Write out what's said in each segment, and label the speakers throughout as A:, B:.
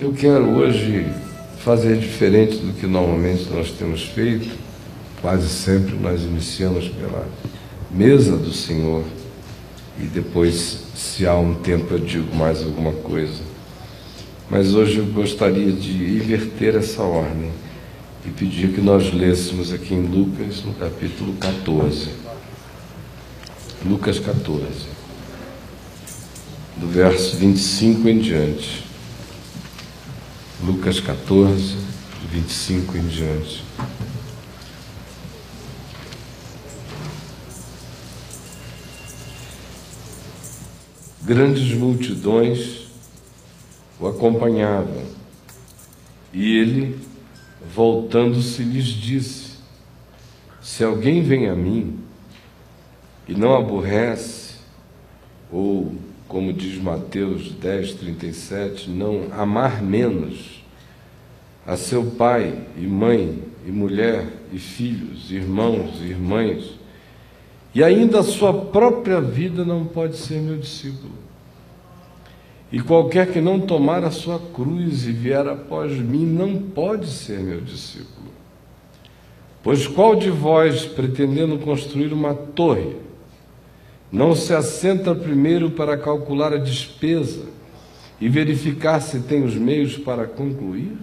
A: Eu quero hoje fazer diferente do que normalmente nós temos feito. Quase sempre nós iniciamos pela mesa do Senhor e depois, se há um tempo, eu digo mais alguma coisa. Mas hoje eu gostaria de inverter essa ordem e pedir que nós lêssemos aqui em Lucas, no capítulo 14. Lucas 14, do verso 25 em diante. Lucas 14, 25 em diante. Grandes multidões o acompanhavam, e ele, voltando-se, lhes disse: se alguém vem a mim e não aborrece, ou, como diz Mateus 10:37, não amar menos a seu pai e mãe e mulher e filhos, irmãos e irmãs, e ainda a sua própria vida, não pode ser meu discípulo. E qualquer que não tomar a sua cruz e vier após mim, não pode ser meu discípulo. Pois qual de vós, pretendendo construir uma torre, não se assenta primeiro para calcular a despesa e verificar se tem os meios para concluir?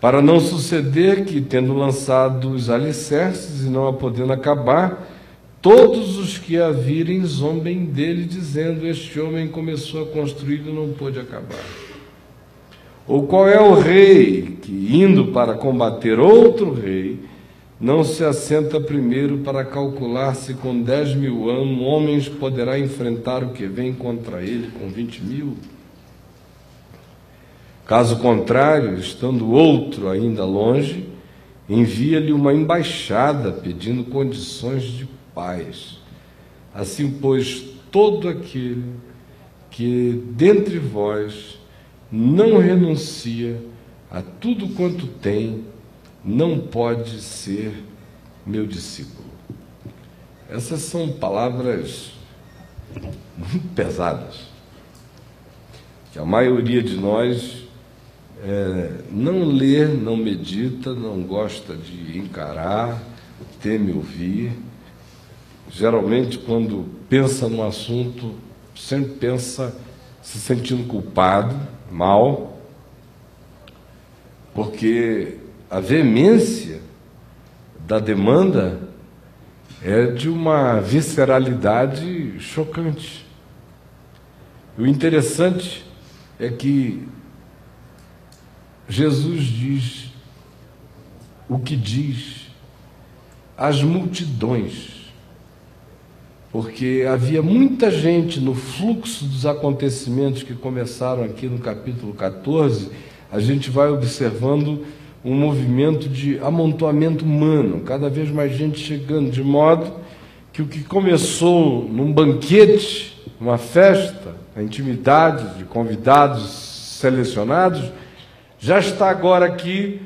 A: Para não suceder que, tendo lançado os alicerces e não a podendo acabar, todos os que a virem zombem dele, dizendo: este homem começou a construir e não pôde acabar. Ou qual é o rei que, indo para combater outro rei, não se assenta primeiro para calcular se com 10.000 homens poderá enfrentar o que vem contra ele com 20.000? Caso contrário, estando outro ainda longe, envia-lhe uma embaixada pedindo condições de paz. Assim, pois, todo aquele que dentre vós não renuncia a tudo quanto tem, não pode ser meu discípulo. Essas são palavras muito pesadas, que a maioria de nós não lê, não medita, não gosta de encarar, teme ouvir. Geralmente, quando pensa no assunto, sempre pensa se sentindo culpado, mal, porque a veemência da demanda é de uma visceralidade chocante. O interessante é que Jesus diz o que diz às multidões, porque havia muita gente no fluxo dos acontecimentos que começaram aqui no capítulo 14. A gente vai observando um movimento de amontoamento humano, cada vez mais gente chegando, de modo que o que começou num banquete, uma festa, a intimidade de convidados selecionados, já está agora aqui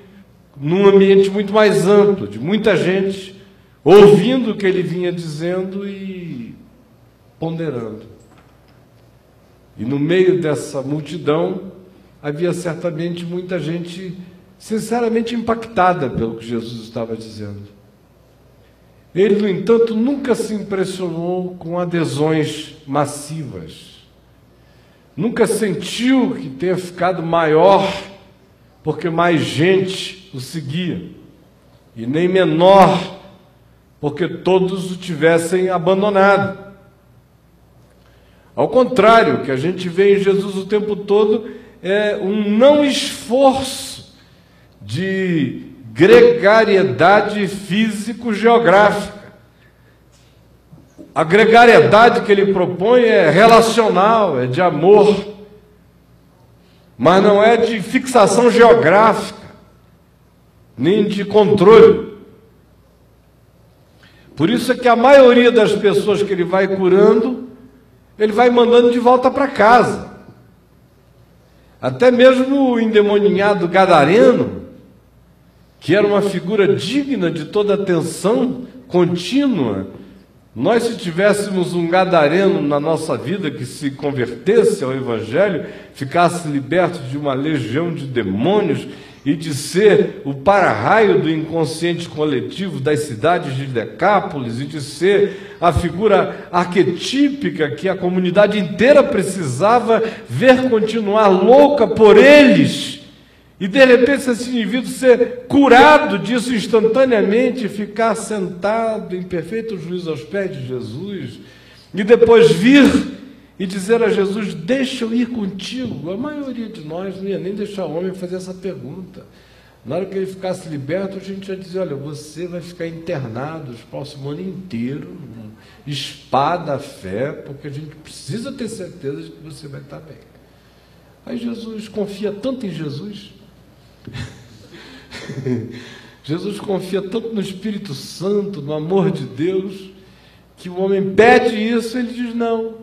A: num ambiente muito mais amplo, de muita gente ouvindo o que ele vinha dizendo e ponderando. E no meio dessa multidão havia certamente muita gente sinceramente impactada pelo que Jesus estava dizendo. Ele, no entanto, nunca se impressionou com adesões massivas. Nunca sentiu que tenha ficado maior porque mais gente o seguia, e nem menor porque todos o tivessem abandonado. Ao contrário, o que a gente vê em Jesus o tempo todo é um não esforço de gregariedade físico-geográfica. A gregariedade que ele propõe é relacional, é de amor, mas não é de fixação geográfica, nem de controle. Por isso é que a maioria das pessoas que ele vai curando, ele vai mandando de volta para casa. Até mesmo o endemoniado gadareno, que era uma figura digna de toda atenção contínua Nós, se tivéssemos um gadareno na nossa vida que se convertesse ao Evangelho, ficasse liberto de uma legião de demônios e de ser o para-raio do inconsciente coletivo das cidades de Decápolis e de ser a figura arquetípica que a comunidade inteira precisava ver continuar louca por eles, e de repente esse indivíduo ser curado disso instantaneamente, ficar sentado em perfeito juízo aos pés de Jesus, e depois vir e dizer a Jesus: deixa eu ir contigo. A maioria de nós não ia nem deixar o homem fazer essa pergunta. Na hora que ele ficasse liberto, a gente ia dizer: olha, você vai ficar internado os próximos ano inteiro, espada a fé, porque a gente precisa ter certeza de que você vai estar bem. Aí Jesus confia tanto em Jesus, Jesus confia tanto no Espírito Santo, no amor de Deus, que o homem pede isso, ele diz: não.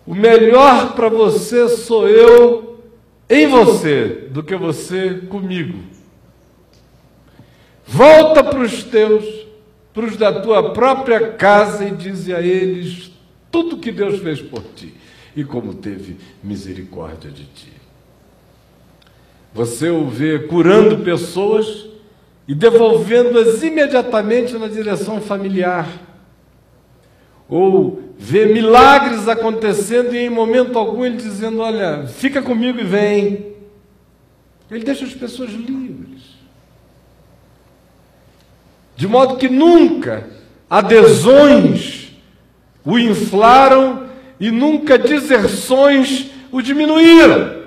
A: O melhor para você sou eu em você, do que você comigo. Volta para os teus, para os da tua própria casa, e dize a eles tudo que Deus fez por ti e como teve misericórdia de ti. Você o vê curando pessoas e devolvendo-as imediatamente na direção familiar, ou vê milagres acontecendo e em momento algum ele dizendo: olha, fica comigo e vem. Ele deixa as pessoas livres, de modo que nunca adesões o inflaram e nunca deserções o diminuíram.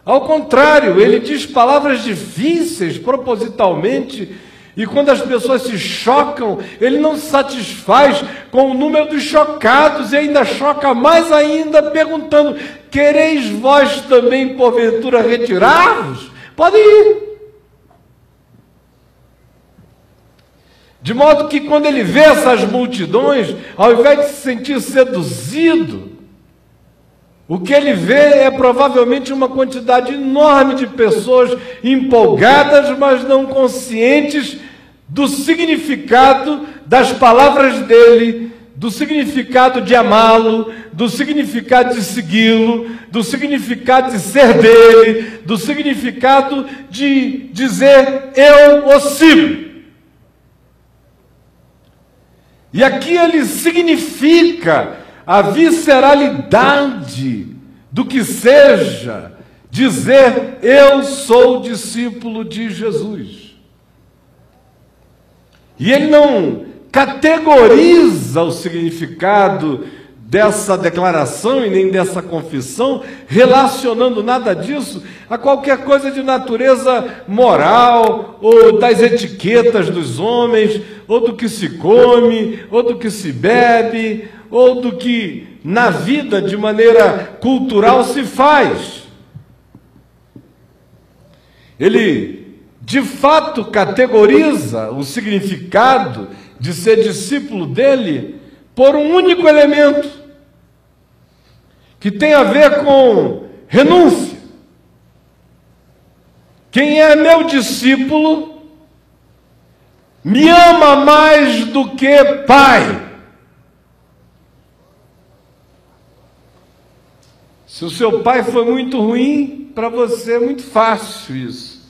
A: Ao contrário, ele diz palavras difíceis propositalmente, e quando as pessoas se chocam, ele não se satisfaz com o número dos chocados e ainda choca mais ainda, perguntando: quereis vós também porventura retirar-vos? Podem ir. De modo que quando ele vê essas multidões, ao invés de se sentir seduzido, o que ele vê é provavelmente uma quantidade enorme de pessoas empolgadas, mas não conscientes do significado das palavras dele, do significado de amá-lo, do significado de segui-lo, do significado de ser dele, do significado de dizer: eu o sigo. E aqui ele significa a visceralidade do que seja dizer: eu sou discípulo de Jesus. E ele não categoriza o significado dessa declaração e nem dessa confissão, relacionando nada disso a qualquer coisa de natureza moral, ou das etiquetas dos homens, ou do que se come, ou do que se bebe, ou do que na vida de maneira cultural se faz. Ele de fato categoriza o significado de ser discípulo dele por um único elemento, que tem a ver com renúncia. Quem é meu discípulo me ama mais do que pai. Se o seu pai foi muito ruim, para você é muito fácil isso.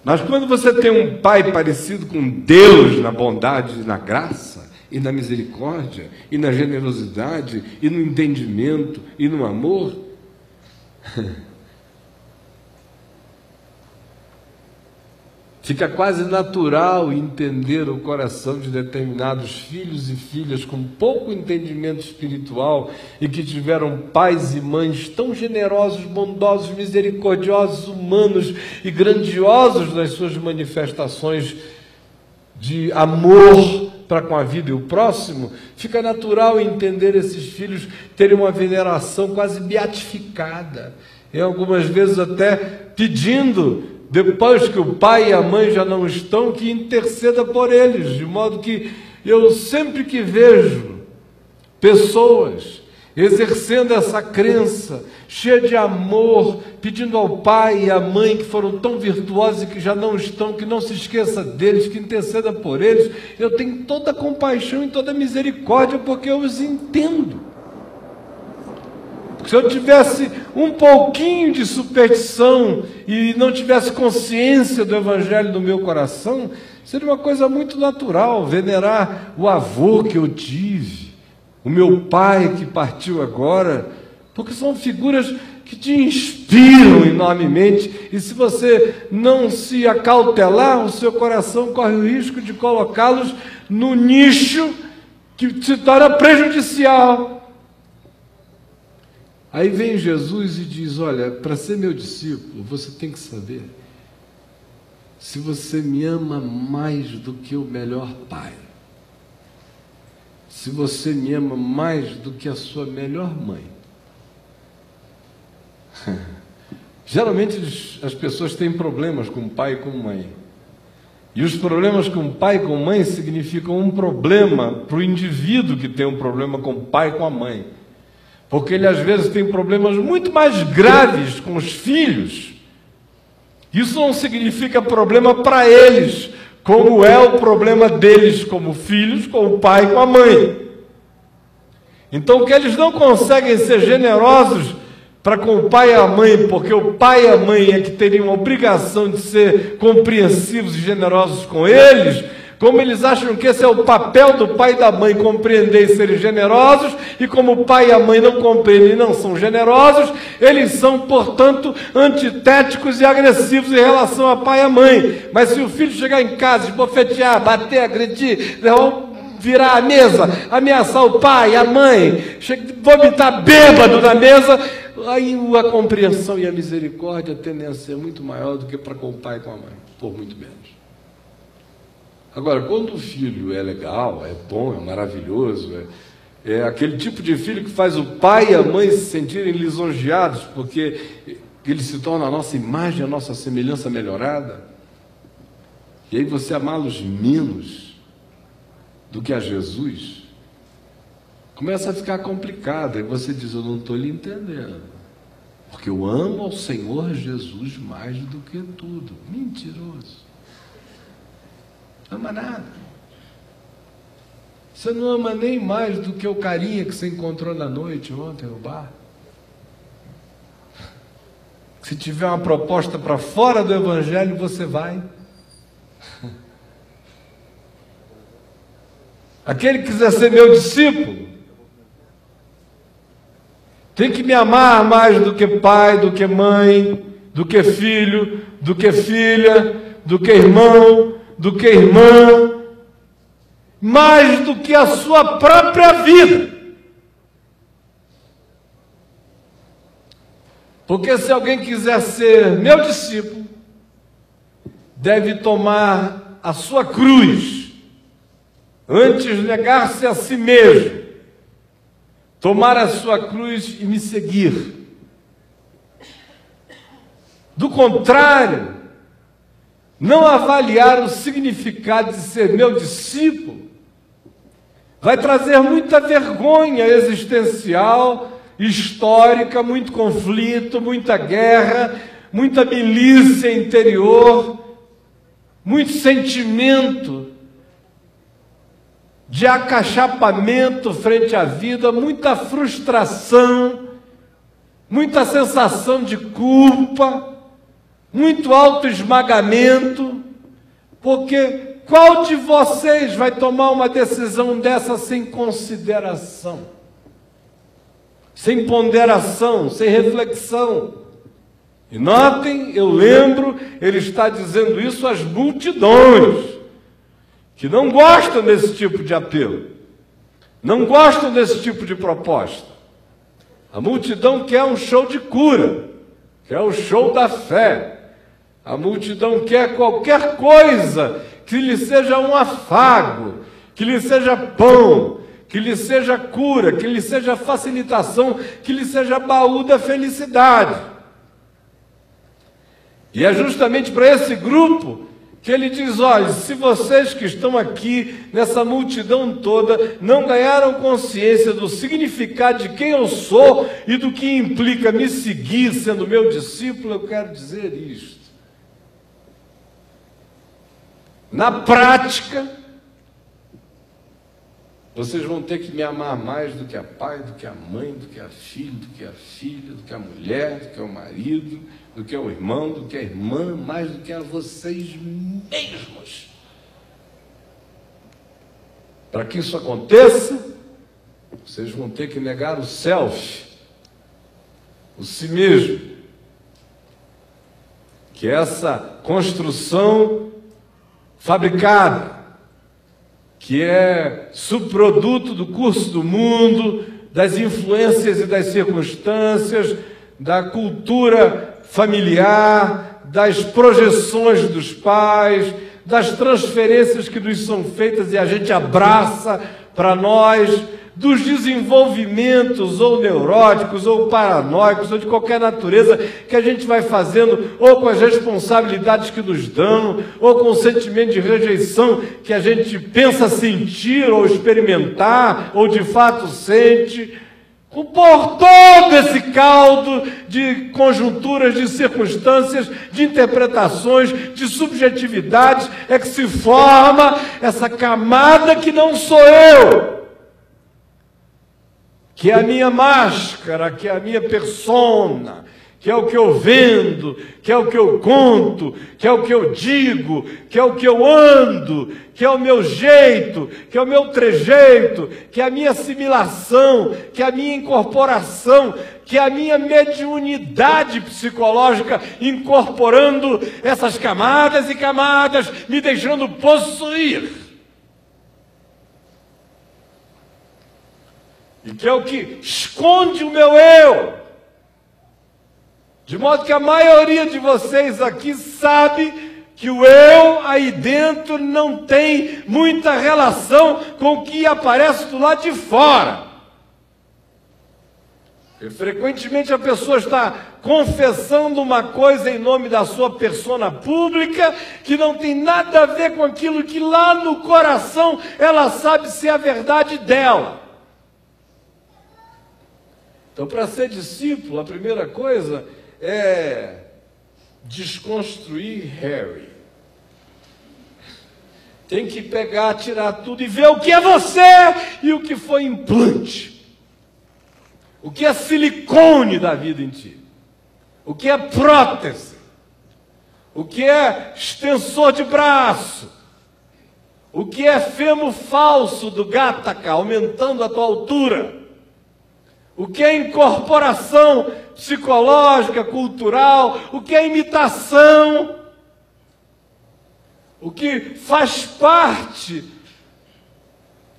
A: Mas quando você tem um pai parecido com Deus na bondade, na graça, e na misericórdia, e na generosidade, e no entendimento, e no amor, fica quase natural entender o coração de determinados filhos e filhas com pouco entendimento espiritual e que tiveram pais e mães tão generosos, bondosos, misericordiosos, humanos e grandiosos nas suas manifestações de amor para com a vida e o próximo. Fica natural entender esses filhos terem uma veneração quase beatificada, e algumas vezes até pedindo, depois que o pai e a mãe já não estão, que interceda por eles, de modo que eu sempre que vejo pessoas exercendo essa crença, cheia de amor, pedindo ao pai e à mãe que foram tão virtuosos e que já não estão, que não se esqueça deles, que interceda por eles. Eu tenho toda a compaixão e toda a misericórdia, porque eu os entendo. Se eu tivesse um pouquinho de superstição e não tivesse consciência do Evangelho no meu coração, seria uma coisa muito natural venerar o avô que eu tive, o meu pai que partiu agora, porque são figuras que te inspiram enormemente, e se você não se acautelar, o seu coração corre o risco de colocá-los no nicho que se torna prejudicial. Aí vem Jesus e diz: olha, para ser meu discípulo, você tem que saber se você me ama mais do que o melhor pai, se você me ama mais do que a sua melhor mãe. Geralmente as pessoas têm problemas com pai e com mãe, e os problemas com pai e com mãe significam um problema para o indivíduo que tem um problema com o pai e com a mãe, porque ele às vezes tem problemas muito mais graves com os filhos. Isso não significa problema para eles, como é o problema deles como filhos, com o pai e com a mãe. Então, que eles não conseguem ser generosos para com o pai e a mãe, porque o pai e a mãe é que teriam a obrigação de ser compreensivos e generosos com eles, como eles acham que esse é o papel do pai e da mãe, compreender e serem generosos, e como o pai e a mãe não compreendem e não são generosos, eles são, portanto, antitéticos e agressivos em relação a pai e a mãe. Mas se o filho chegar em casa, esbofetear, bater, agredir, virar a mesa, ameaçar o pai, a mãe, vomitar bêbado na mesa, aí a compreensão e a misericórdia tendem a ser muito maior do que para com o pai e com a mãe, por muito menos. Agora, quando o filho é legal, é bom, é maravilhoso, é aquele tipo de filho que faz o pai e a mãe se sentirem lisonjeados, porque ele se torna a nossa imagem, a nossa semelhança melhorada, e aí você amá-los menos do que a Jesus, começa a ficar complicado, e você diz: eu não estou lhe entendendo, porque eu amo ao Senhor Jesus mais do que tudo. Mentiroso. Ama nada. Você não ama nem mais do que o carinha que você encontrou na noite ontem no bar. Se tiver uma proposta para fora do Evangelho, você vai. Aquele que quiser ser meu discípulo tem que me amar mais do que pai, do que mãe, do que filho, do que filha, do que irmão, do que irmã, mais do que a sua própria vida. Porque se alguém quiser ser meu discípulo, deve tomar a sua cruz, antes negar-se a si mesmo, tomar a sua cruz e me seguir. Do contrário, não avaliar o significado de ser meu discípulo vai trazer muita vergonha existencial, histórica, muito conflito, muita guerra, muita milícia interior, muito sentimento de acachapamento frente à vida, muita frustração, muita sensação de culpa, muito autoesmagamento, porque qual de vocês vai tomar uma decisão dessa sem consideração, sem ponderação, sem reflexão? E notem, eu lembro, ele está dizendo isso às multidões, que não gostam desse tipo de apelo, não gostam desse tipo de proposta. A multidão quer um show de cura, quer o show da fé. A multidão quer qualquer coisa que lhe seja um afago, que lhe seja pão, que lhe seja cura, que lhe seja facilitação, que lhe seja baú da felicidade. E é justamente para esse grupo que ele diz: olha, se vocês que estão aqui, nessa multidão toda, não ganharam consciência do significado de quem eu sou e do que implica me seguir sendo meu discípulo, eu quero dizer isto. Na prática, vocês vão ter que me amar mais do que a pai, do que a mãe, do que a filha, do que a filha, do que a mulher, do que o marido, do que o irmão, do que a irmã, mais do que a vocês mesmos. Para que isso aconteça, vocês vão ter que negar o self, o si mesmo, que é essa construção fabricada, que é subproduto do curso do mundo, das influências e das circunstâncias, da cultura familiar, das projeções dos pais, das transferências que nos são feitas e a gente abraça para nós, dos desenvolvimentos ou neuróticos, ou paranoicos, ou de qualquer natureza que a gente vai fazendo, ou com as responsabilidades que nos dão, ou com o sentimento de rejeição que a gente pensa sentir, ou experimentar, ou de fato sente. Por todo esse caldo de conjunturas, de circunstâncias, de interpretações, de subjetividades, é que se forma essa camada que não sou eu, que é a minha máscara, que é a minha persona, que é o que eu vendo, que é o que eu conto, que é o que eu digo, que é o que eu ando, que é o meu jeito, que é o meu trejeito, que é a minha assimilação, que é a minha incorporação, que é a minha mediunidade psicológica, incorporando essas camadas e camadas, me deixando possuir. E que é o que esconde o meu eu. De modo que a maioria de vocês aqui sabe que o eu aí dentro não tem muita relação com o que aparece do lado de fora. E frequentemente a pessoa está confessando uma coisa em nome da sua persona pública que não tem nada a ver com aquilo que lá no coração ela sabe ser a verdade dela. Então, para ser discípulo, a primeira coisa é desconstruir Harry. Tem que pegar, tirar tudo e ver o que é você e o que foi implante. O que é silicone da vida em ti. O que é prótese. O que é extensor de braço. O que é fêmur falso do Gattaca, aumentando a tua altura. O que é incorporação psicológica, cultural, o que é imitação, o que faz parte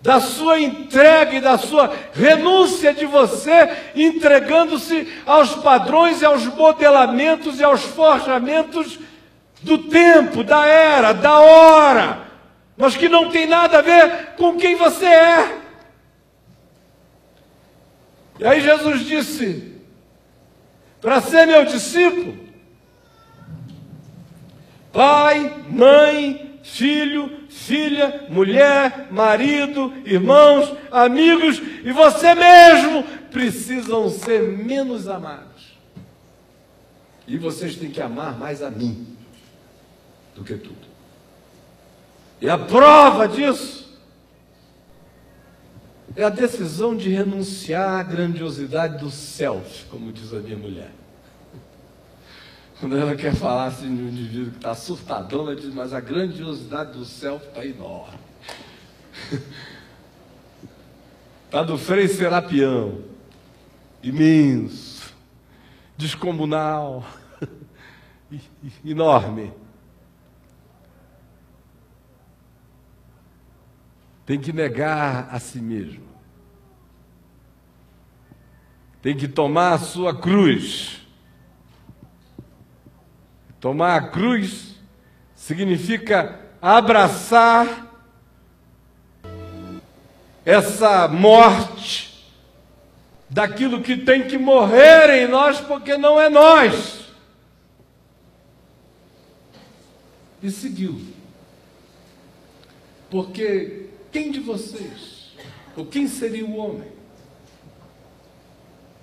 A: da sua entrega e da sua renúncia de você, entregando-se aos padrões e aos modelamentos e aos forjamentos do tempo, da era, da hora, mas que não tem nada a ver com quem você é. E aí Jesus disse, para ser meu discípulo, pai, mãe, filho, filha, mulher, marido, irmãos, amigos e você mesmo precisam ser menos amados. E vocês têm que amar mais a mim do que tudo. E a prova disso é a decisão de renunciar à grandiosidade do self, como diz a minha mulher. Quando ela quer falar assim de um indivíduo que está surtadão, ela diz, mas a grandiosidade do self está enorme. Está do Frei Serapião, imenso, descomunal, enorme. Tem que negar a si mesmo. Tem que tomar a sua cruz. Tomar a cruz significa abraçar essa morte daquilo que tem que morrer em nós, porque não é nós. E segui-lo. Porque quem de vocês, ou quem seria o homem,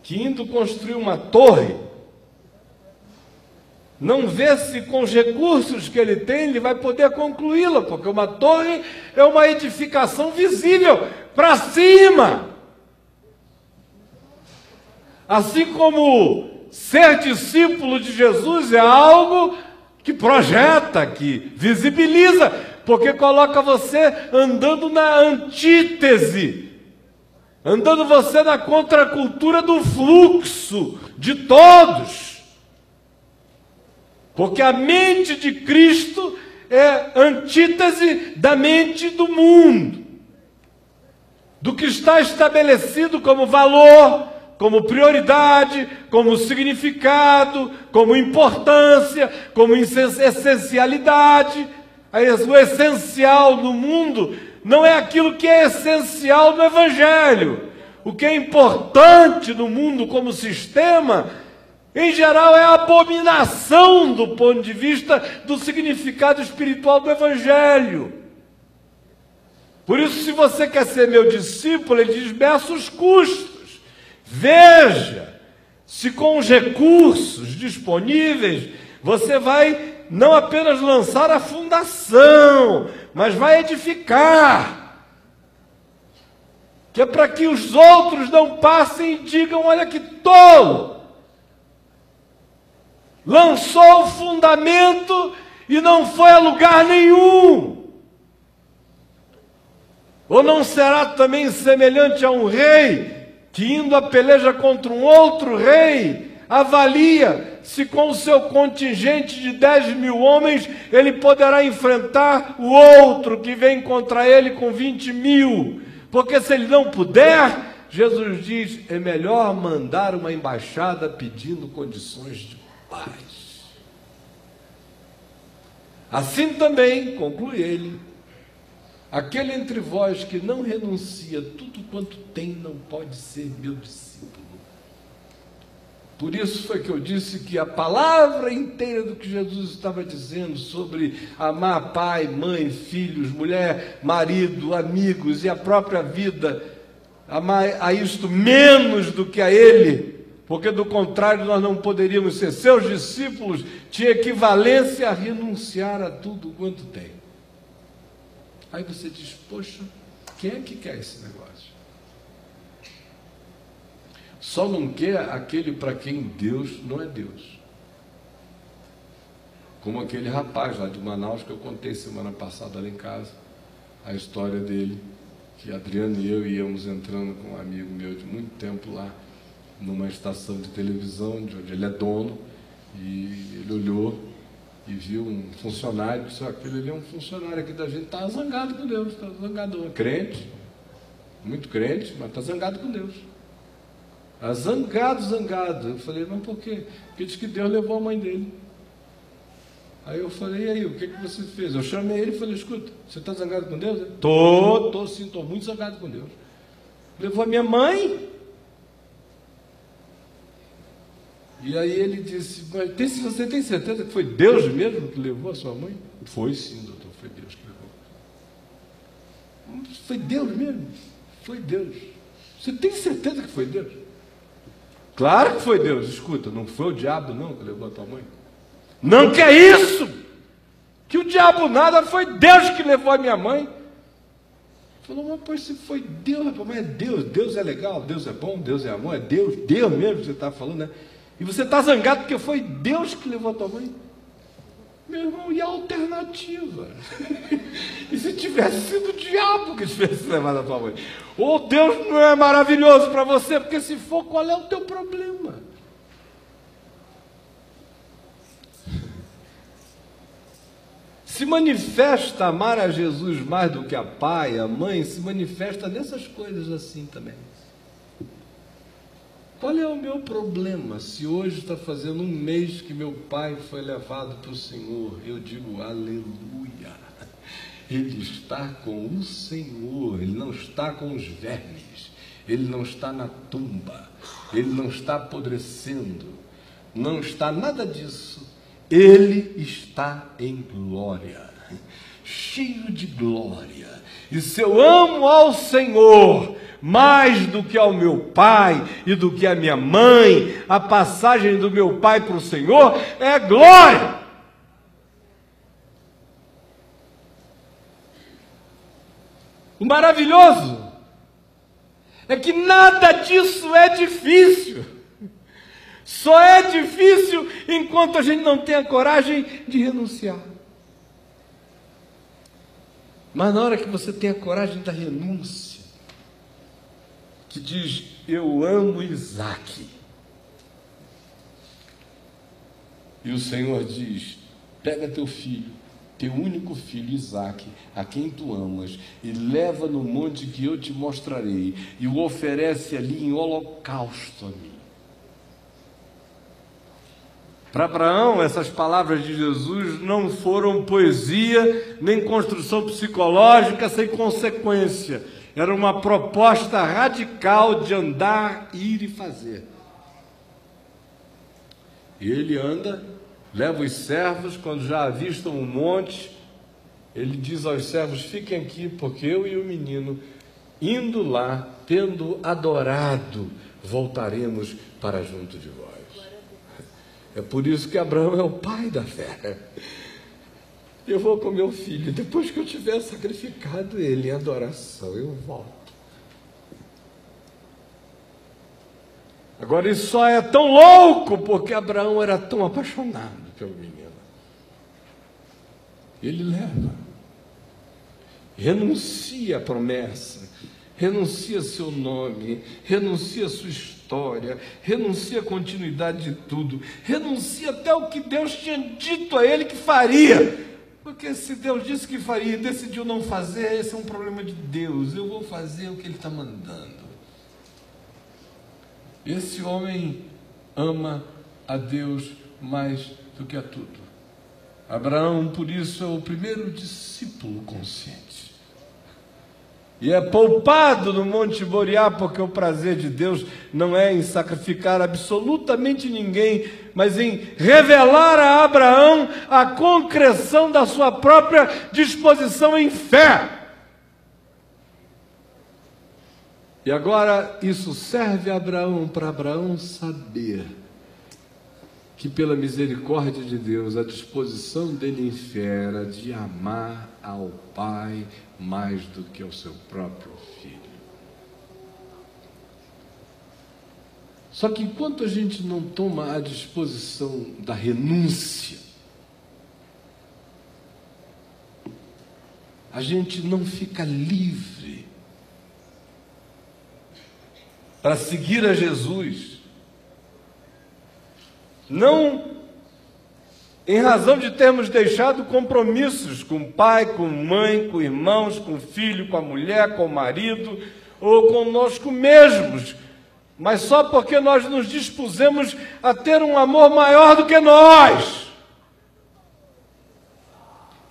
A: que indo construir uma torre, não vê se com os recursos que ele tem, ele vai poder concluí-la, porque uma torre é uma edificação visível para cima. Assim como ser discípulo de Jesus é algo que projeta, que visibiliza, porque coloca você andando na antítese, andando você na contracultura do fluxo de todos. Porque a mente de Cristo é antítese da mente do mundo, do que está estabelecido como valor, como prioridade, como significado, como importância, como essencialidade. O essencial no mundo não é aquilo que é essencial no Evangelho. O que é importante no mundo como sistema, em geral, é a abominação do ponto de vista do significado espiritual do Evangelho. Por isso, se você quer ser meu discípulo, ele diz, meça os custos. Veja se com os recursos disponíveis você vai não apenas lançar a fundação, mas vai edificar. Que é para que os outros não passem e digam, olha que tolo. Lançou o fundamento e não foi a lugar nenhum. Ou não será também semelhante a um rei que indo a peleja contra um outro rei, avalia se com o seu contingente de 10.000 homens, ele poderá enfrentar o outro que vem contra ele com 20.000. Porque se ele não puder, Jesus diz, é melhor mandar uma embaixada pedindo condições de paz. Assim também, conclui ele, aquele entre vós que não renuncia tudo quanto tem, não pode ser meu discípulo. Por isso foi que eu disse que a palavra inteira do que Jesus estava dizendo sobre amar pai, mãe, filhos, mulher, marido, amigos e a própria vida, amar a isto menos do que a Ele, porque do contrário nós não poderíamos ser seus discípulos, tinha equivalência a renunciar a tudo quanto tem. Aí você diz, poxa, quem é que quer esse negócio? Só não quer aquele para quem Deus não é Deus. Como aquele rapaz lá de Manaus que eu contei semana passada lá em casa, a história dele, que Adriano e eu íamos entrando com um amigo meu de muito tempo lá, numa estação de televisão, de onde ele é dono, e ele olhou e viu um funcionário, disse, aquele ali é um funcionário aqui da gente, está zangado com Deus, está zangado, crente, muito crente, mas está zangado com Deus. Está zangado. Eu falei, mas por quê? Porque diz que Deus levou a mãe dele. Aí eu falei, e aí, o que você fez? Eu chamei ele e falei, escuta, você está zangado com Deus? Estou sim, estou muito zangado com Deus. Levou a minha mãe. E aí ele disse, mas você tem certeza que foi Deus mesmo que levou a sua mãe? Foi sim, doutor, foi Deus que levou. Foi Deus mesmo? Foi Deus. Você tem certeza que foi Deus? Claro que foi Deus. Escuta, não foi o diabo não que levou a tua mãe? Não, que é isso? Que o diabo nada, foi Deus que levou a minha mãe. Falou, mas pois se foi Deus, mas é Deus, Deus é legal, Deus é bom, Deus é amor, é Deus mesmo que você está falando, né? E você está zangado porque foi Deus que levou a tua mãe? Meu irmão, e a alternativa? E se tivesse sido o diabo que tivesse levado a tua mãe? Ou Deus não é maravilhoso para você? Porque se for, qual é o teu problema? Se manifesta amar a Jesus mais do que a pai, a mãe, se manifesta nessas coisas assim também. Qual é o meu problema se hoje está fazendo um mês que meu pai foi levado para o Senhor? Eu digo aleluia. Ele está com o Senhor, ele não está com os vermes, ele não está na tumba, ele não está apodrecendo, não está nada disso. Ele está em glória. cheio de glória. E se eu amo ao Senhor mais do que ao meu pai e do que a minha mãe, a passagem do meu pai para o Senhor é glória. O maravilhoso é que nada disso é difícil. Só é difícil enquanto a gente não tem a coragem de renunciar. Mas na hora que você tem a coragem da renúncia, que diz, eu amo Isaque, e o Senhor diz, pega teu filho, teu único filho Isaque, a quem tu amas, e leva no monte que eu te mostrarei, e o oferece ali em holocausto a mim. Para Abraão, essas palavras de Jesus não foram poesia, nem construção psicológica sem consequência. Era uma proposta radical de andar, ir e fazer. E ele anda, leva os servos, quando já avistam um monte, ele diz aos servos, fiquem aqui, porque eu e o menino, indo lá, tendo adorado, voltaremos para junto de vós. É por isso que Abraão é o pai da fé. Eu vou com meu filho, depois que eu tiver sacrificado ele em adoração, eu volto. Agora isso só é tão louco porque Abraão era tão apaixonado pelo menino. Ele leva, renuncia a promessa, renuncia seu nome, renuncia sua história, renuncia a continuidade de tudo, renuncia até o que Deus tinha dito a ele que faria. Porque se Deus disse que faria e decidiu não fazer, esse é um problema de Deus. Eu vou fazer o que Ele está mandando. Esse homem ama a Deus mais do que a tudo. Abraão, por isso, é o primeiro discípulo consciente. E é poupado no Monte Moriá, porque o prazer de Deus não é em sacrificar absolutamente ninguém, mas em revelar a Abraão a concreção da sua própria disposição em fé. E agora isso serve a Abraão, para Abraão saber que pela misericórdia de Deus, a disposição dele em fé era de amar ao Pai mais do que ao seu próprio filho. Só que enquanto a gente não toma a disposição da renúncia, a gente não fica livre para seguir a Jesus. Não em razão de termos deixado compromissos com pai, com mãe, com irmãos, com filho, com a mulher, com o marido, ou conosco mesmos, mas só porque nós nos dispusemos a ter um amor maior do que nós,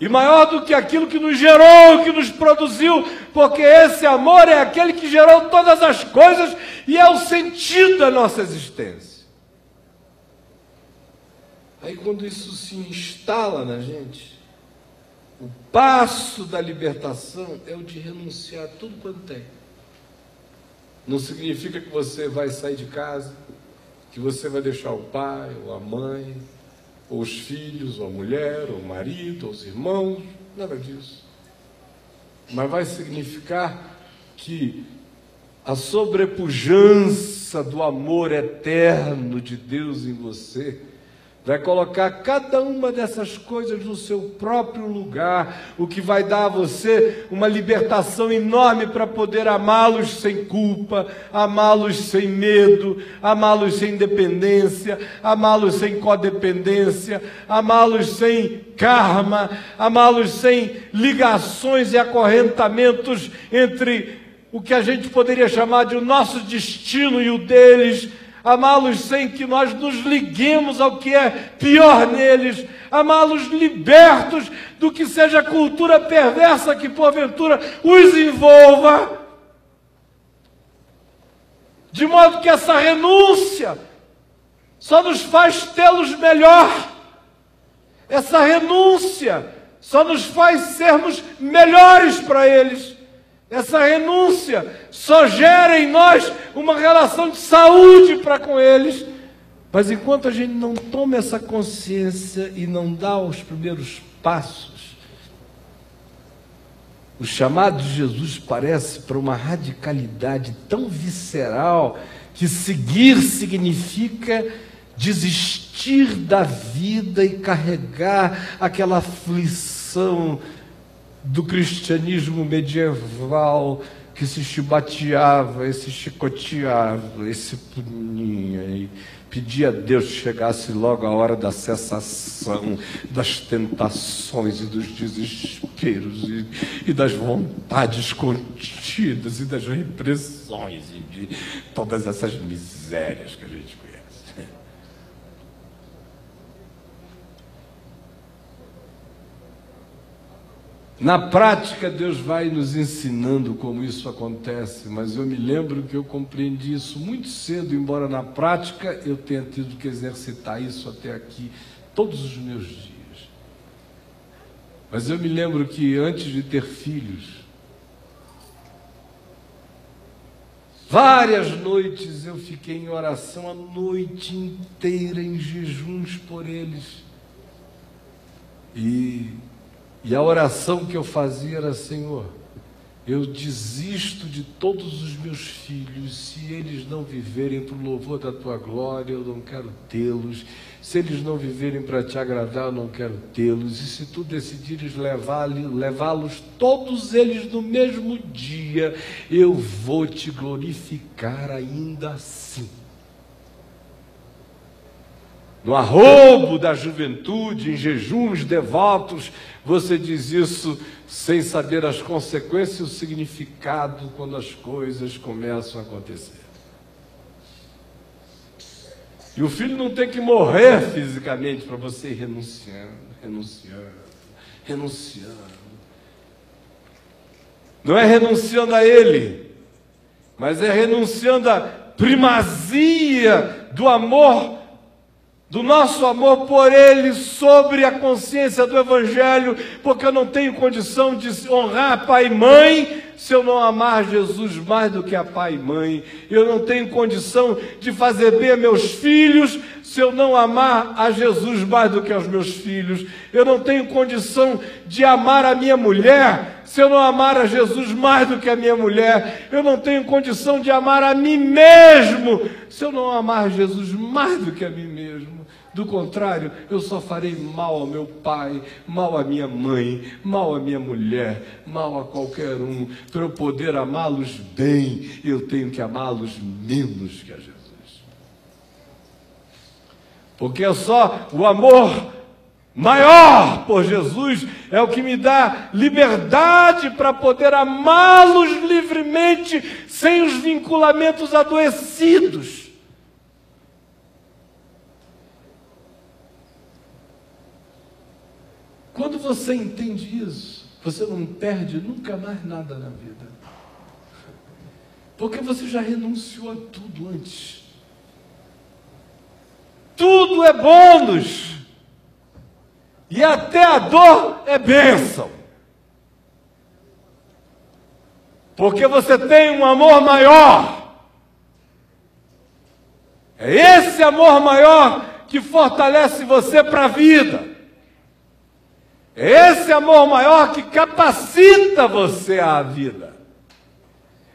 A: e maior do que aquilo que nos gerou, que nos produziu, porque esse amor é aquele que gerou todas as coisas e é o sentido da nossa existência. Aí quando isso se instala na gente, o passo da libertação é o de renunciar a tudo quanto tem. Não significa que você vai sair de casa, que você vai deixar o pai, ou a mãe, ou os filhos, ou a mulher, ou o marido, ou os irmãos, nada disso. Mas vai significar que a sobrepujança do amor eterno de Deus em você vai colocar cada uma dessas coisas no seu próprio lugar, o que vai dar a você uma libertação enorme para poder amá-los sem culpa, amá-los sem medo, amá-los sem dependência, amá-los sem codependência, amá-los sem karma, amá-los sem ligações e acorrentamentos entre o que a gente poderia chamar de o nosso destino e o deles, amá-los sem que nós nos liguemos ao que é pior neles, amá-los libertos do que seja a cultura perversa que porventura os envolva, de modo que essa renúncia só nos faz tê-los melhor. Essa renúncia só nos faz sermos melhores para eles. Essa renúncia só gera em nós uma relação de saúde para com eles. Mas enquanto a gente não toma essa consciência e não dá os primeiros passos, o chamado de Jesus parece para uma radicalidade tão visceral que seguir significa desistir da vida e carregar aquela aflição do cristianismo medieval que se chibateava, se chicoteava, se punia e pedia a Deus que chegasse logo a hora da cessação das tentações e dos desesperos e das vontades contidas e das repressões e de todas essas misérias que a gente conhece. Na prática, Deus vai nos ensinando como isso acontece, mas eu me lembro que eu compreendi isso muito cedo, embora na prática eu tenha tido que exercitar isso até aqui, todos os meus dias. Mas eu me lembro que antes de ter filhos, várias noites eu fiquei em oração a noite inteira, em jejuns por eles. E a oração que eu fazia era: Senhor, eu desisto de todos os meus filhos, se eles não viverem para o louvor da Tua glória, eu não quero tê-los, se eles não viverem para Te agradar, eu não quero tê-los, e se Tu decidires levá-los todos eles no mesmo dia, eu vou Te glorificar ainda assim. No arrobo da juventude, em jejuns devotos, você diz isso sem saber as consequências e o significado quando as coisas começam a acontecer. E o filho não tem que morrer fisicamente para você ir renunciando. Não é renunciando a ele, mas é renunciando à primazia do amor, do nosso amor por ele sobre a consciência do Evangelho, porque eu não tenho condição de honrar pai e mãe se eu não amar Jesus mais do que a pai e mãe. Eu não tenho condição de fazer bem a meus filhos se eu não amar a Jesus mais do que aos meus filhos. Eu não tenho condição de amar a minha mulher se eu não amar a Jesus mais do que a minha mulher. Eu não tenho condição de amar a mim mesmo se eu não amar Jesus mais do que a mim mesmo. Do contrário, eu só farei mal ao meu pai, mal à minha mãe, mal à minha mulher, mal a qualquer um. Para eu poder amá-los bem, eu tenho que amá-los menos que a Jesus. Porque é só o amor maior por Jesus é o que me dá liberdade para poder amá-los livremente, sem os vinculamentos adoecidos. Quando você entende isso, você não perde nunca mais nada na vida. Porque você já renunciou a tudo antes. Tudo é bônus. E até a dor é bênção. Porque você tem um amor maior. É esse amor maior que fortalece você para a vida. É esse amor maior que capacita você à vida.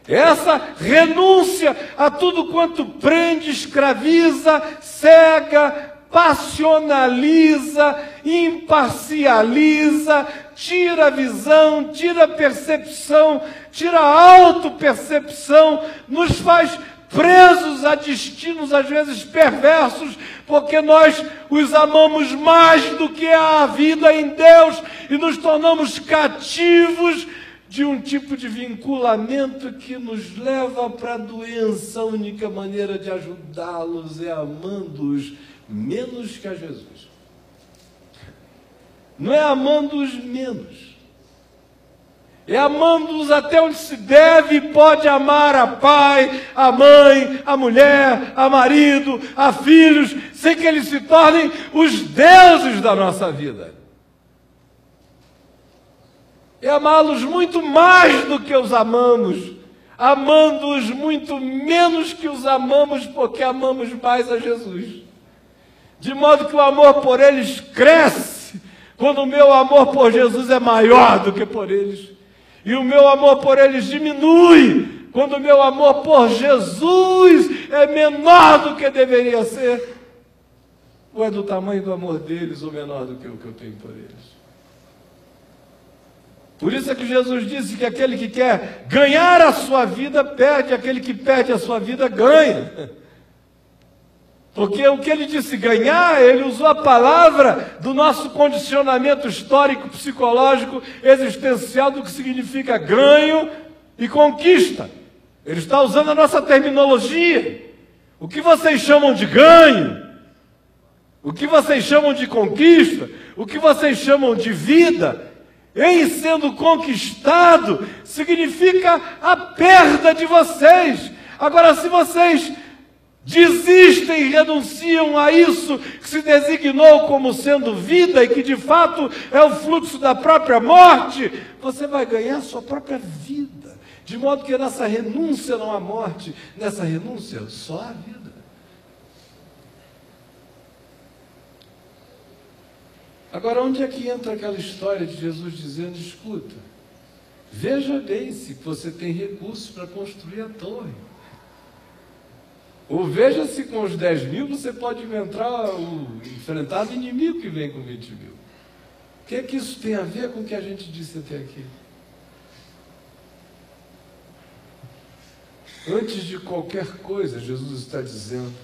A: Essa renúncia a tudo quanto prende, escraviza, cega, passionaliza, imparcializa, tira a visão, tira a percepção, tira a autopercepção, nos faz presos a destinos às vezes perversos, porque nós os amamos mais do que a vida em Deus e nos tornamos cativos de um tipo de vinculamento que nos leva para a doença. A única maneira de ajudá-los é amando-os menos que a Jesus. Não é amando-os menos. É amando-os até onde se deve e pode amar a pai, a mãe, a mulher, a marido, a filhos, sem que eles se tornem os deuses da nossa vida. é amá-los muito mais do que os amamos, amando-os muito menos que os amamos, porque amamos mais a Jesus. De modo que o amor por eles cresce, quando o meu amor por Jesus é maior do que por eles. E o meu amor por eles diminui, quando o meu amor por Jesus é menor do que deveria ser. Ou é do tamanho do amor deles, ou menor do que o que eu tenho por eles. Por isso é que Jesus disse que aquele que quer ganhar a sua vida, perde, aquele que perde a sua vida, ganha. Porque o que ele disse ganhar, ele usou a palavra do nosso condicionamento histórico, psicológico, existencial, do que significa ganho e conquista. Ele está usando a nossa terminologia. O que vocês chamam de ganho, o que vocês chamam de conquista, o que vocês chamam de vida, em sendo conquistado, significa a perda de vocês. Agora, se vocês desistem e renunciam a isso que se designou como sendo vida e que de fato é o fluxo da própria morte, você vai ganhar sua própria vida. De modo que nessa renúncia não há morte, nessa renúncia só há vida. Agora, onde é que entra aquela história de Jesus dizendo, escuta, veja bem se você tem recursos para construir a torre. Ou veja se com os 10 mil você pode enfrentar o inimigo que vem com 20 mil. O que é que isso tem a ver com o que a gente disse até aqui? Antes de qualquer coisa, Jesus está dizendo,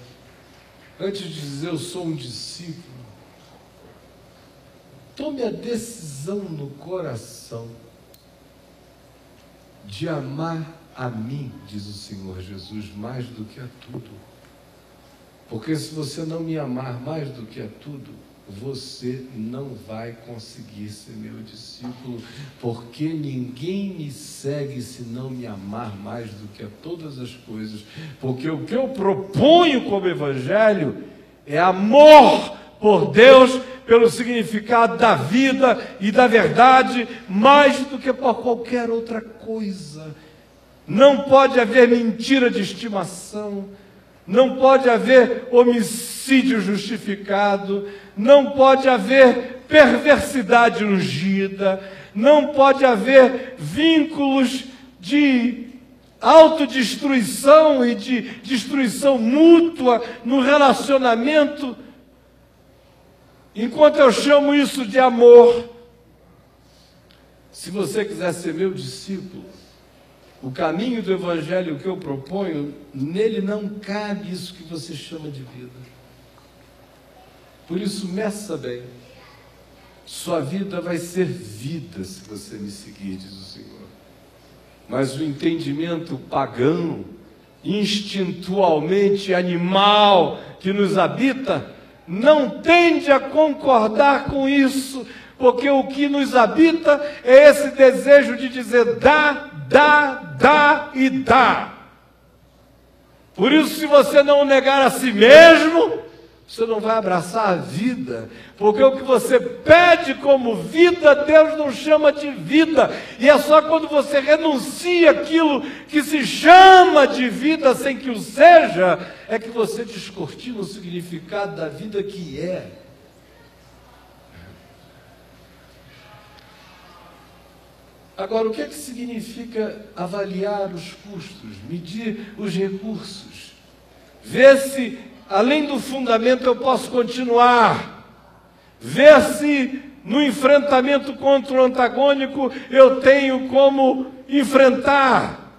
A: antes de dizer eu sou um discípulo, tome a decisão no coração de amar a mim, diz o Senhor Jesus, mais do que a tudo. Porque se você não me amar mais do que a tudo, você não vai conseguir ser meu discípulo, porque ninguém me segue se não me amar mais do que a todas as coisas. Porque o que eu proponho como evangelho é amor por Deus, pelo significado da vida e da verdade, mais do que por qualquer outra coisa. Não pode haver mentira de estimação, não pode haver homicídio justificado, não pode haver perversidade ungida, não pode haver vínculos de autodestruição e de destruição mútua no relacionamento. Enquanto eu chamo isso de amor, se você quiser ser meu discípulo, o caminho do evangelho que eu proponho, nele não cabe isso que você chama de vida. Por isso, meça bem. Sua vida vai ser vida se você me seguir, diz o Senhor. Mas o entendimento pagão, instintualmente animal que nos habita, não tende a concordar com isso, porque o que nos habita é esse desejo de dizer dá, dá, dá e dá. Por isso, se você não negar a si mesmo, você não vai abraçar a vida, porque o que você pede como vida, Deus não chama de vida, e é só quando você renuncia aquilo que se chama de vida sem que o seja, é que você descortina o significado da vida que é. Agora, o que é que significa avaliar os custos, medir os recursos, ver se além do fundamento eu posso continuar, ver se no enfrentamento contra o antagônico eu tenho como enfrentar,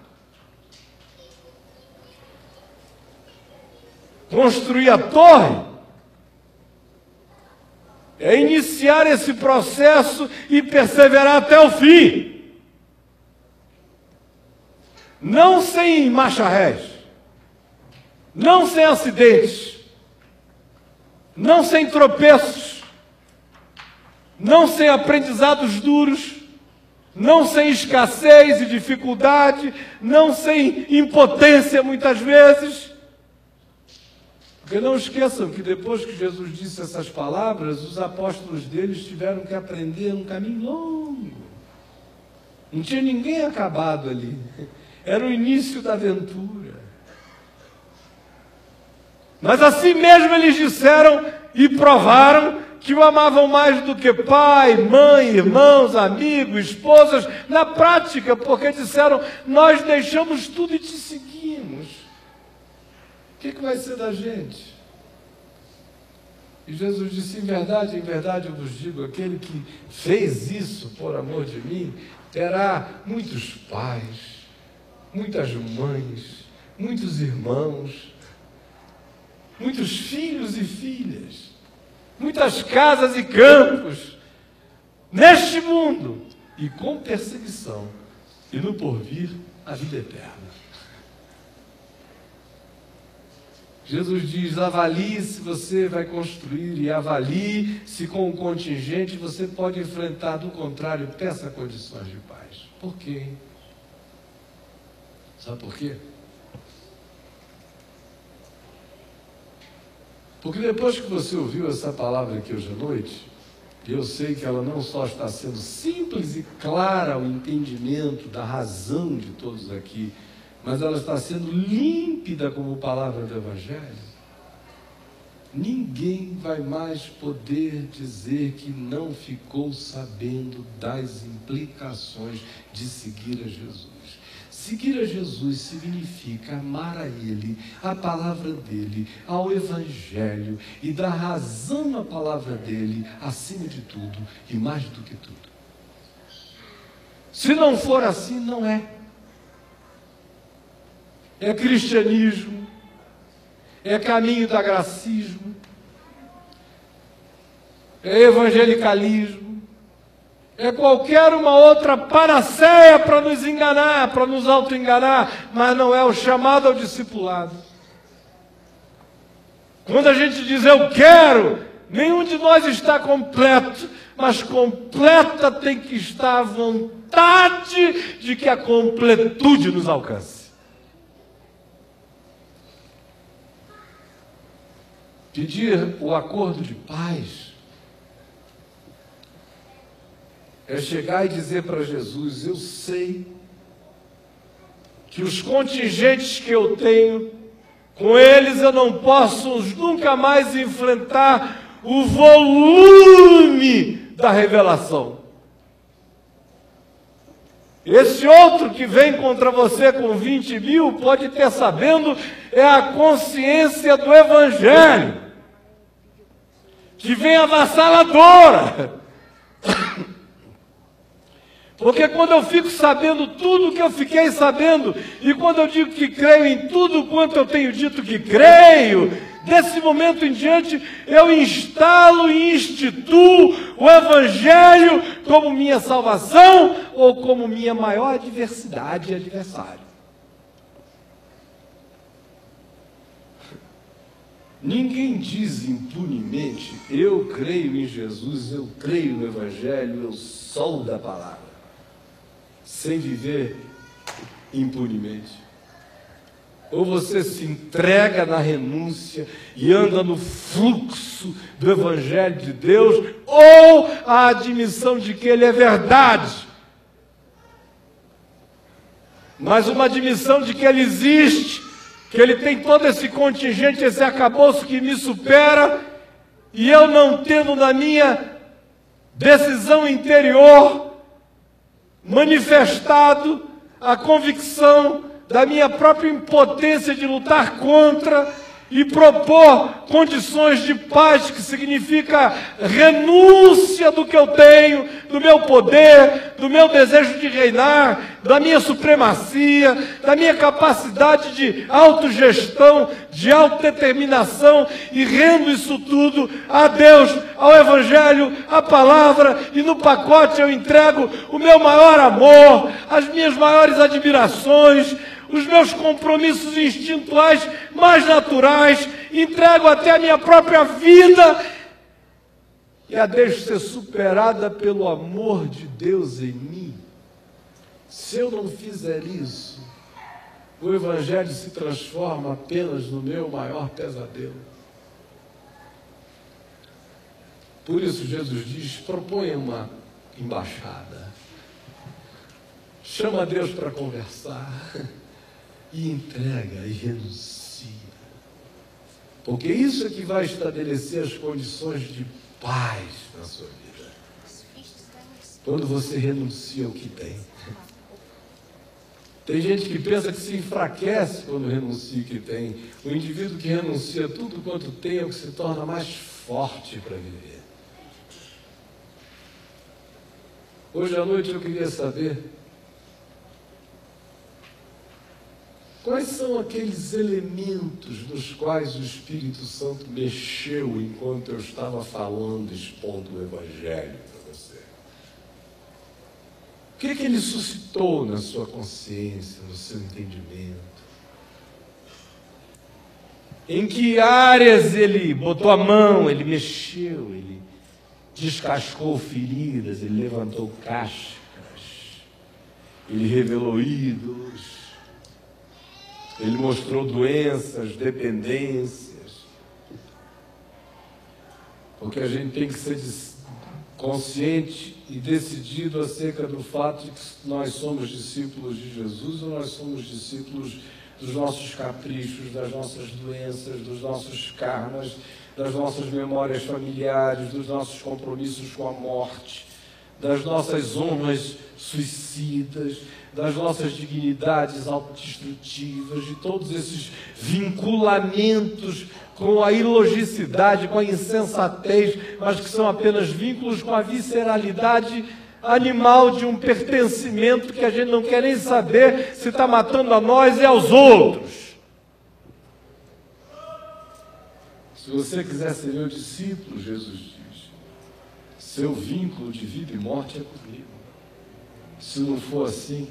A: construir a torre, é iniciar esse processo e perseverar até o fim. Não sem marcha rés, não sem acidentes, não sem tropeços, não sem aprendizados duros, não sem escassez e dificuldade, não sem impotência muitas vezes. Porque não esqueçam que depois que Jesus disse essas palavras, os apóstolos deles tiveram que aprender um caminho longo. Não tinha ninguém acabado ali. Era o início da aventura. Mas assim mesmo eles disseram e provaram que o amavam mais do que pai, mãe, irmãos, amigos, esposas, na prática, porque disseram, nós deixamos tudo e te seguimos. O que vai ser da gente? E Jesus disse, em verdade eu vos digo, aquele que fez isso por amor de mim, terá muitos pais, muitas mães, muitos irmãos, muitos filhos e filhas, muitas casas e campos, neste mundo, e com perseguição, e no porvir, a vida eterna. Jesus diz, avalie se você vai construir, e avalie se com o contingente você pode enfrentar, do contrário, peça condições de paz. Por quê? Sabe por quê? Porque depois que você ouviu essa palavra aqui hoje à noite, eu sei que ela não só está sendo simples e clara ao entendimento da razão de todos aqui, mas ela está sendo límpida como palavra do Evangelho. Ninguém vai mais poder dizer que não ficou sabendo das implicações de seguir a Jesus. Seguir a Jesus significa amar a Ele, a palavra dEle, ao Evangelho e dar razão à palavra dEle acima de tudo e mais do que tudo. Se não for assim, não é. É cristianismo, é caminho da gracismo, é evangelicalismo, é qualquer uma outra panaceia para nos enganar, para nos auto-enganar, mas não é o chamado ao discipulado. Quando a gente diz eu quero, nenhum de nós está completo, mas completa tem que estar a vontade de que a completude nos alcance. Pedir o acordo de paz é chegar e dizer para Jesus, eu sei que os contingentes que eu tenho, com eles eu não posso nunca mais enfrentar o volume da revelação. Esse outro que vem contra você com 20 mil, pode ter sabendo, é a consciência do Evangelho, que vem avassaladora. Porque quando eu fico sabendo tudo o que eu fiquei sabendo, e quando eu digo que creio em tudo quanto eu tenho dito que creio, desse momento em diante, eu instalo e instituo o Evangelho como minha salvação ou como minha maior adversidade e adversário. Ninguém diz impunemente, eu creio em Jesus, eu creio no Evangelho, eu sou da palavra, sem viver impunemente. Ou você se entrega na renúncia e anda no fluxo do Evangelho de Deus, ou a admissão de que ele é verdade, mas uma admissão de que ele existe, que ele tem todo esse contingente, esse arcabouço que me supera, e eu não tendo na minha decisão interior manifestado a convicção da minha própria impotência de lutar contra e propor condições de paz, que significa renúncia do que eu tenho, do meu poder, do meu desejo de reinar, da minha supremacia, da minha capacidade de autogestão, de autodeterminação, e rendo isso tudo a Deus, ao Evangelho, à palavra, e no pacote eu entrego o meu maior amor, as minhas maiores admirações, os meus compromissos instintuais mais naturais, entrego até a minha própria vida e a deixo ser superada pelo amor de Deus em mim. Se eu não fizer isso, o Evangelho se transforma apenas no meu maior pesadelo. Por isso Jesus diz, proponha uma embaixada.
B: chama Deus para conversar e entrega e renuncia. Porque isso é que vai estabelecer as condições de paz na sua vida. Quando você renuncia ao que tem. Tem gente que pensa que se enfraquece quando renuncia o que tem. O indivíduo que renuncia tudo quanto tem é o que se torna mais forte para viver. Hoje à noite eu queria saber quais são aqueles elementos nos quais o Espírito Santo mexeu enquanto eu estava falando, expondo o Evangelho para você. O que ele suscitou na sua consciência, no seu entendimento? Em que áreas ele botou a mão, ele mexeu, ele descascou feridas, ele levantou cascas, ele revelou ídolos, ele mostrou doenças, dependências. Porque a gente tem que ser consciente e decidido acerca do fato de que nós somos discípulos de Jesus ou nós somos discípulos dos nossos caprichos, das nossas doenças, dos nossos karmas, das nossas memórias familiares, dos nossos compromissos com a morte, das nossas honras suicidas, das nossas dignidades autodestrutivas, de todos esses vinculamentos com a ilogicidade, com a insensatez, mas que são apenas vínculos com a visceralidade animal de um pertencimento que a gente não quer nem saber se está matando a nós e aos outros. Se você quiser ser meu discípulo, Jesus diz, seu vínculo de vida e morte é comigo. Se não for assim,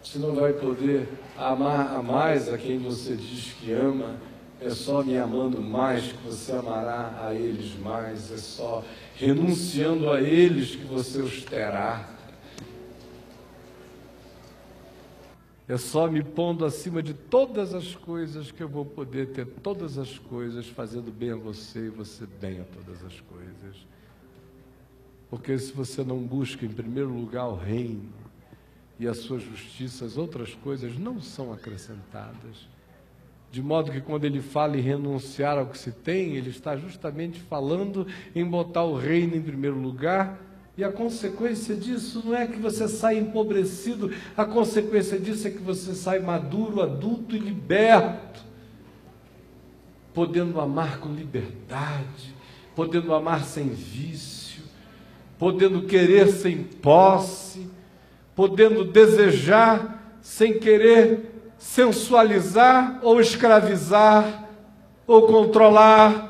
B: você não vai poder amar mais a quem você diz que ama. É só me amando mais que você amará a eles mais. É só renunciando a eles que você os terá. É só me pondo acima de todas as coisas que eu vou poder ter todas as coisas, fazendo bem a você e você bem a todas as coisas. Porque se você não busca em primeiro lugar o reino e a sua justiça, as outras coisas não são acrescentadas. De modo que quando ele fala em renunciar ao que se tem, ele está justamente falando em botar o reino em primeiro lugar, e a consequência disso não é que você sai empobrecido, a consequência disso é que você sai maduro, adulto e liberto, podendo amar com liberdade, podendo amar sem vício, podendo querer sem posse, podendo desejar sem querer sensualizar ou escravizar ou controlar.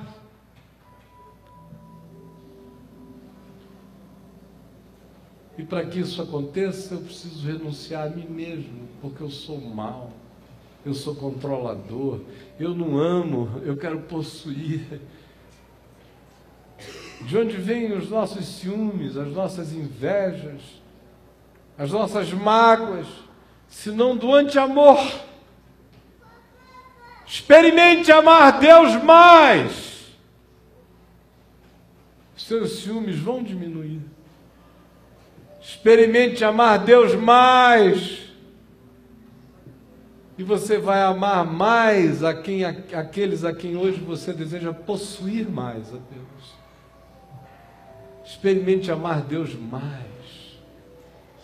B: E para que isso aconteça, eu preciso renunciar a mim mesmo, porque eu sou mau, eu sou controlador, eu não amo, eu quero possuir. De onde vêm os nossos ciúmes, as nossas invejas, as nossas mágoas, senão do anti-amor? Experimente amar Deus mais. Seus ciúmes vão diminuir. Experimente amar Deus mais. E você vai amar mais aqueles a quem hoje você deseja possuir mais apenas. Experimente amar Deus mais.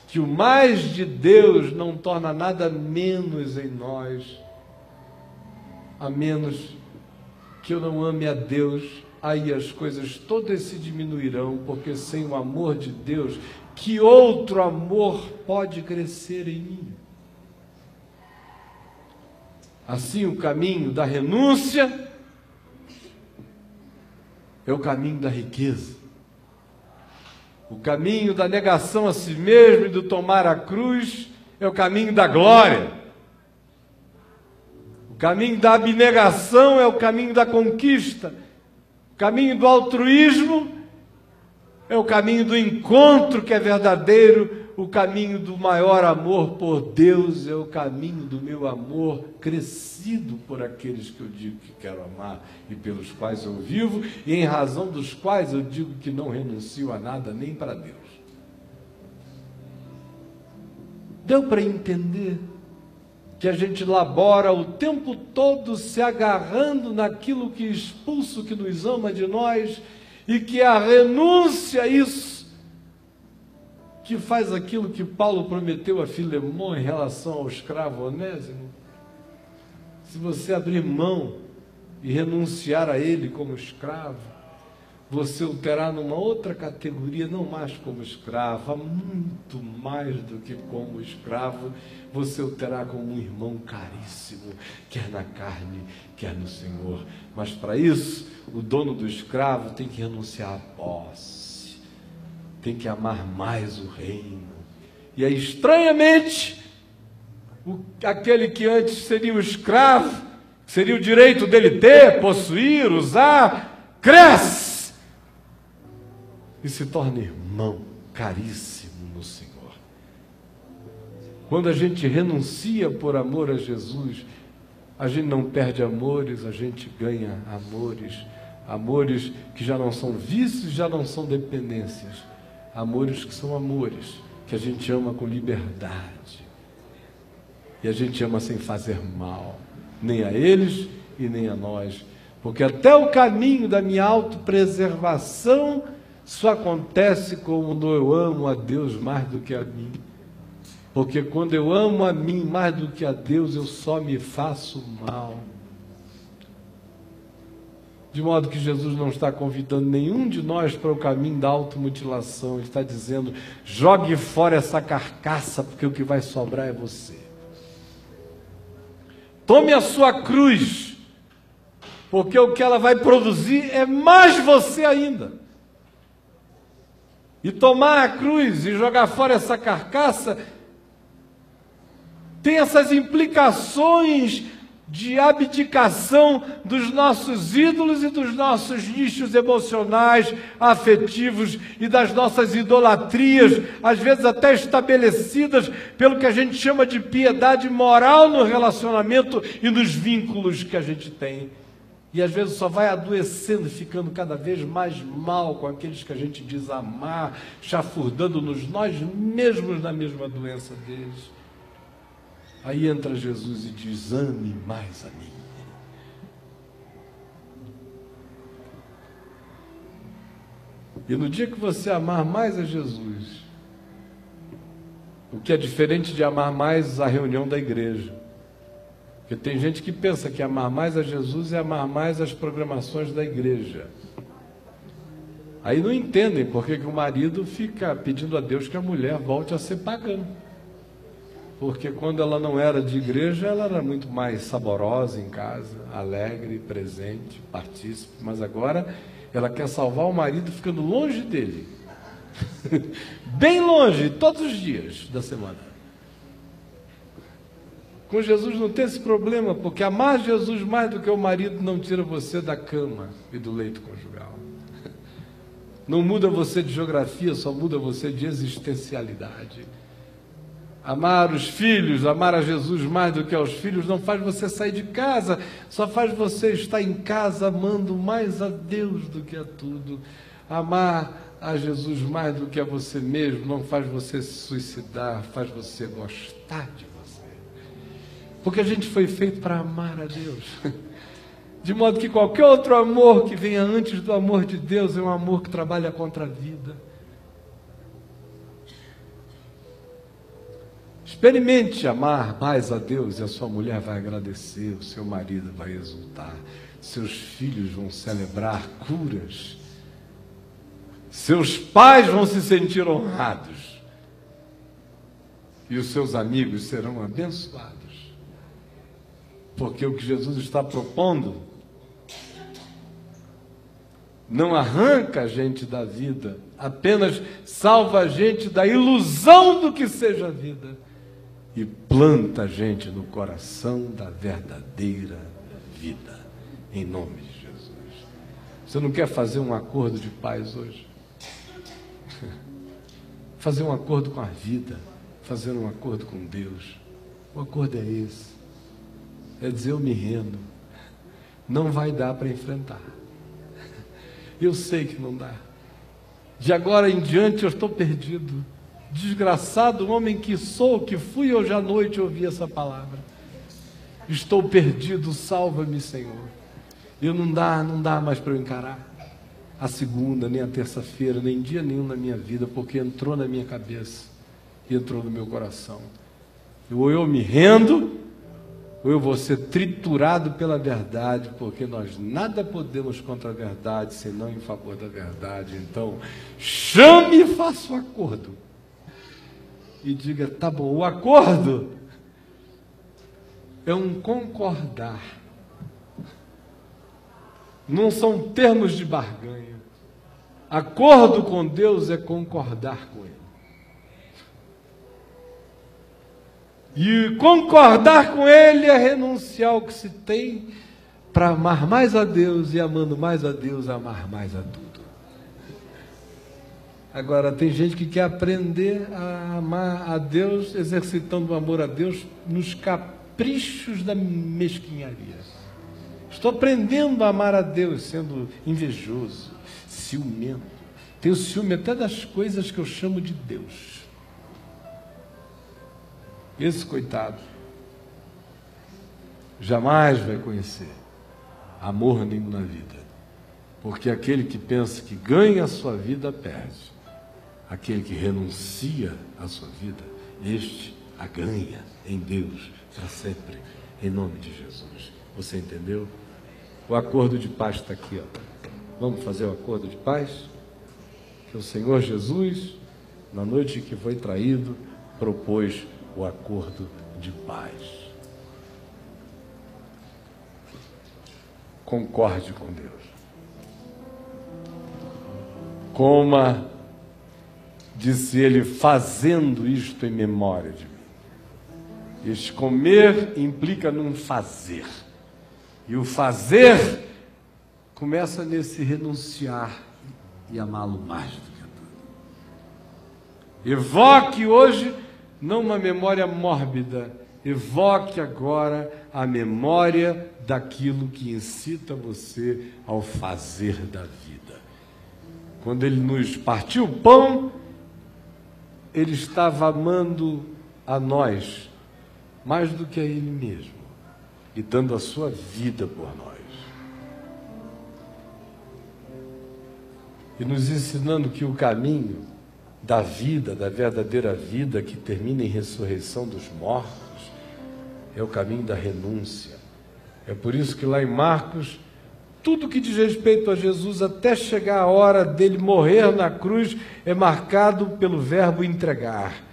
B: Que o mais de Deus não torna nada menos em nós, a menos que eu não ame a Deus, aí as coisas todas se diminuirão, porque sem o amor de Deus, que outro amor pode crescer em mim? Assim, o caminho da renúncia é o caminho da riqueza. O caminho da negação a si mesmo e do tomar a cruz é o caminho da glória. O caminho da abnegação é o caminho da conquista. O caminho do altruísmo é o caminho do encontro que é verdadeiro. O caminho do maior amor por Deus é o caminho do meu amor crescido por aqueles que eu digo que quero amar e pelos quais eu vivo e em razão dos quais eu digo que não renuncio a nada nem para Deus. Deu para entender que a gente labora o tempo todo se agarrando naquilo que expulsa o que nos ama de nós, e que a renúncia a isso que faz aquilo que Paulo prometeu a Filemon em relação ao escravo Onésimo. Se você abrir mão e renunciar a ele como escravo, você o terá numa outra categoria, não mais como escravo, muito mais do que como escravo, você o terá como um irmão caríssimo, quer na carne, quer no Senhor. Mas para isso, o dono do escravo tem que renunciar à posse, tem que amar mais o reino. E aí, estranhamente, aquele que antes seria o escravo, seria o direito dele ter, possuir, usar, cresce e se torna irmão caríssimo no Senhor. Quando a gente renuncia por amor a Jesus, a gente não perde amores, a gente ganha amores. Amores que já não são vícios, já não são dependências. Amores que são amores, que a gente ama com liberdade. E a gente ama sem fazer mal, nem a eles e nem a nós. Porque até o caminho da minha autopreservação só acontece quando eu amo a Deus mais do que a mim. Porque quando eu amo a mim mais do que a Deus, eu só me faço mal. De modo que Jesus não está convidando nenhum de nós para o caminho da automutilação. Ele está dizendo, jogue fora essa carcaça, porque o que vai sobrar é você. Tome a sua cruz, porque o que ela vai produzir é mais você ainda. E tomar a cruz e jogar fora essa carcaça tem essas implicações de abdicação dos nossos ídolos e dos nossos nichos emocionais, afetivos e das nossas idolatrias, às vezes até estabelecidas pelo que a gente chama de piedade moral no relacionamento e nos vínculos que a gente tem. E às vezes só vai adoecendo e ficando cada vez mais mal com aqueles que a gente diz amar, chafurdando-nos nós mesmos na mesma doença deles. Aí entra Jesus e diz, ame mais a mim. E no dia que você amar mais a Jesus, o que é diferente de amar mais a reunião da igreja, porque tem gente que pensa que amar mais a Jesus é amar mais as programações da igreja. Aí não entendem porque que o marido fica pedindo a Deus que a mulher volte a ser pagã. Porque quando ela não era de igreja, ela era muito mais saborosa em casa, alegre, presente, partícipe. Mas agora ela quer salvar o marido ficando longe dele. Bem longe, todos os dias da semana. Com Jesus não tem esse problema, porque amar Jesus mais do que o marido não tira você da cama e do leito conjugal. Não muda você de geografia, só muda você de existencialidade. Amar os filhos, amar a Jesus mais do que aos filhos, não faz você sair de casa, só faz você estar em casa amando mais a Deus do que a tudo. Amar a Jesus mais do que a você mesmo não faz você se suicidar, faz você gostar de você. Porque a gente foi feito para amar a Deus. De modo que qualquer outro amor que venha antes do amor de Deus é um amor que trabalha contra a vida. Experimente amar mais a Deus e a sua mulher vai agradecer, o seu marido vai exultar, seus filhos vão celebrar curas, seus pais vão se sentir honrados e os seus amigos serão abençoados. Porque o que Jesus está propondo não arranca a gente da vida, apenas salva a gente da ilusão do que seja a vida e planta a gente no coração da verdadeira vida, em nome de Jesus. Você não quer fazer um acordo de paz hoje? Fazer um acordo com a vida, fazer um acordo com Deus. O acordo é esse. É dizer, eu me rendo. Não vai dar para enfrentar. Eu sei que não dá. De agora em diante eu estou perdido. Desgraçado homem que sou, que fui hoje à noite ouvir essa palavra. Estou perdido, salva-me, Senhor. E não dá mais para eu encarar a segunda, nem a terça-feira, nem dia nenhum na minha vida, porque entrou na minha cabeça e entrou no meu coração. Ou eu me rendo, ou eu vou ser triturado pela verdade, porque nós nada podemos contra a verdade, senão em favor da verdade. Então, chame e faça o acordo. E diga, tá bom, o acordo é um concordar. Não são termos de barganha. Acordo com Deus é concordar com Ele. E concordar com Ele é renunciar ao que se tem para amar mais a Deus e, amando mais a Deus, amar mais a tudo. Agora, tem gente que quer aprender a amar a Deus, exercitando o amor a Deus nos caprichos da mesquinharia. Estou aprendendo a amar a Deus sendo invejoso, ciumento. Tenho ciúme até das coisas que eu chamo de Deus. Esse coitado jamais vai conhecer amor nenhum na vida, porque aquele que pensa que ganha a sua vida perde, aquele que renuncia à sua vida, este a ganha em Deus para sempre, em nome de Jesus. Você entendeu? O acordo de paz está aqui, ó. Vamos fazer o acordo de paz? Que o Senhor Jesus, na noite que foi traído, propôs o acordo de paz. Concorde com Deus. Coma, disse ele, fazendo isto em memória de mim. Este comer implica num fazer. E o fazer começa nesse renunciar e amá-lo mais do que tudo. Evoque hoje não uma memória mórbida, evoque agora a memória daquilo que incita você ao fazer da vida. Quando ele nos partiu o pão, ele estava amando a nós mais do que a ele mesmo e dando a sua vida por nós. E nos ensinando que o caminho da vida, da verdadeira vida que termina em ressurreição dos mortos, é o caminho da renúncia. É por isso que lá em Marcos, tudo que diz respeito a Jesus, até chegar a hora dele morrer na cruz, é marcado pelo verbo entregar.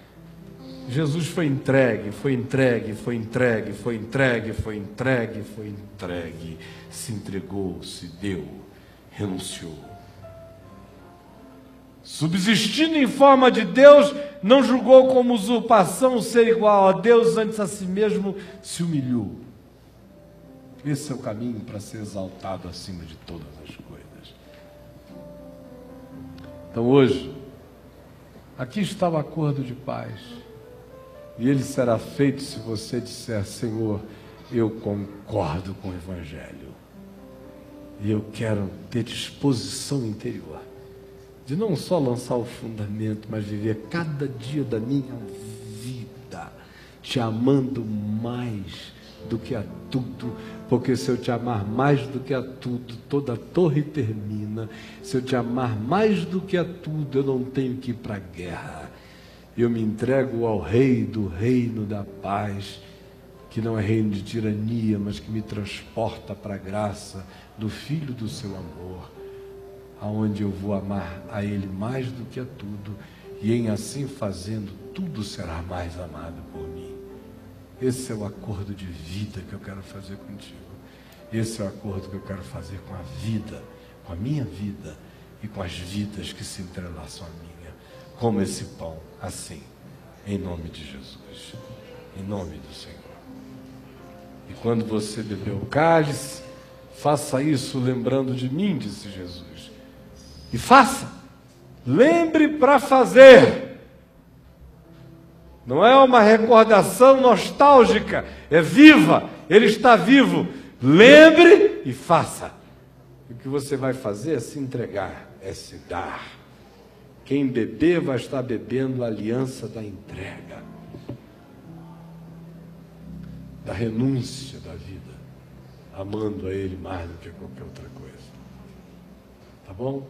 B: Jesus foi entregue, foi entregue, foi entregue, foi entregue, foi entregue, foi entregue, se entregou, se deu, renunciou. Subsistindo em forma de Deus, não julgou como usurpação ser igual a Deus, antes a si mesmo se humilhou. Esse é o caminho para ser exaltado acima de todas as coisas. Então hoje, aqui está o acordo de paz. E ele será feito se você disser, Senhor, eu concordo com o Evangelho. E eu quero ter disposição interior de não só lançar o fundamento, mas viver cada dia da minha vida te amando mais do que a tudo, porque se eu te amar mais do que a tudo, toda a torre termina. Se eu te amar mais do que a tudo, eu não tenho que ir para a guerra. Eu me entrego ao Rei do reino da paz, que não é reino de tirania, mas que me transporta para a graça do Filho do seu amor, aonde eu vou amar a Ele mais do que a tudo, e em assim fazendo, tudo será mais amado por mim. Esse é o acordo de vida que eu quero fazer contigo. Esse é o acordo que eu quero fazer com a vida, com a minha vida e com as vidas que se entrelaçam à minha. Como esse pão, assim, em nome de Jesus, em nome do Senhor. E quando você beber o cálice, faça isso lembrando de mim, disse Jesus. E faça, lembre para fazer. Não é uma recordação nostálgica, é viva, ele está vivo. Lembre e faça. O que você vai fazer é se entregar, é se dar. Quem beber vai estar bebendo a aliança da entrega, da renúncia da vida, amando a Ele mais do que qualquer outra coisa. Tá bom?